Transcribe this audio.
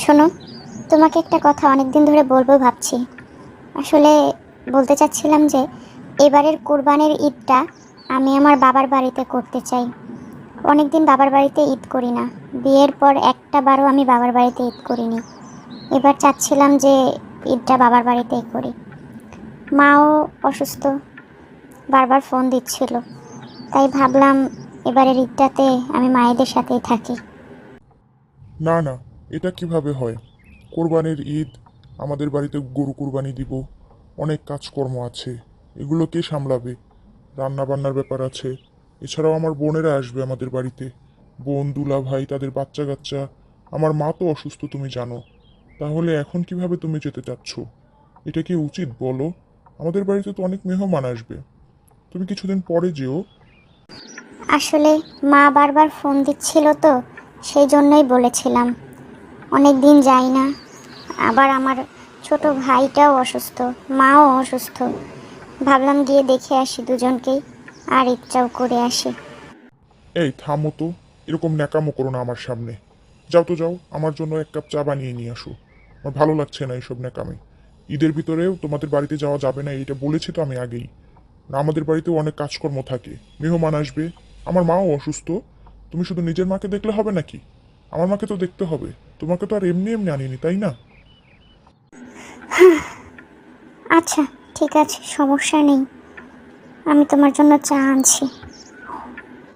শোনো, তোমাকে একটা কথা অনেক দিন ধরে বলবো ভাবছি। আসলে বলতে চাচ্ছিলাম যে এবারের কোরবানির ঈদটা আমি আমার বাবার বাড়িতে করতে চাই। অনেক দিন বাবার বাড়িতে ঈদ করি না। বিয়ের পর একটা বারও আমি বাবার বাড়িতে ঈদ করিনি। এবার চাচ্ছিলাম যে ঈদটা বাবার বাড়িতেই করি। মাও অসুস্থ, বারবার ফোন দিচ্ছিল, তাই ভাবলাম এবারের ঈদটাতে আমি মায়েদের সাথেই থাকি। না না, এটা কিভাবে হয়? কোরবানির ঈদ, আমাদের বাড়িতে গরু কুরবানি দিব, অনেক কাজকর্ম আছে, এগুলো কে সামলাবে? রান্না বান্নার ব্যাপার আছে। এছাড়াও আমার বোনেরা আসবে আমাদের বাড়িতে, বোন দুলা ভাই তাদের বাচ্চা কাচ্চা। আমার মা তো অসুস্থ তুমি জানো। তাহলে এখন কিভাবে তুমি যেতে চাচ্ছ? এটা কি উচিত বলো? আমাদের বাড়িতে তো অনেক মেহমান আসবে, তুমি কিছুদিন পরে যেও। আসলে মা বারবার ফোন দিচ্ছিল তো, সেই জন্যই বলেছিলাম। অনেক দিন যাই না। আবার আমার ছোট ভাইটাও অসুস্থ, মাও অসুস্থ। ভাবলাম গিয়ে দেখে আসি দুজনকেই, আর ঈদটাও করে আসি। এই থামো তো, এরকম ন্যাকামো করো না আমার সামনে। যাও তো যাও, আমার জন্য এক কাপ চা বানিয়ে নিয়ে আসো। আমার ভালো লাগছে না এইসব ন্যাকামি। ঈদের ভিতরেও তোমাদের বাড়িতে যাওয়া যাবে না, এটা বলেছি তো আমি আগেই। না, আমাদের বাড়িতেও অনেক কাজকর্ম থাকে, মেহমান আসবে। আমার মাও অসুস্থ। তুমি শুধু নিজের মাকে দেখলে হবে নাকি? আমার মাকে তো দেখতে হবে। তোমাকে তো আর এমনি এমনি আনিনি, তাই না? আচ্ছা, ঠিক আছে, সমস্যা নেই। আমি তোমার জন্য চা আনছি।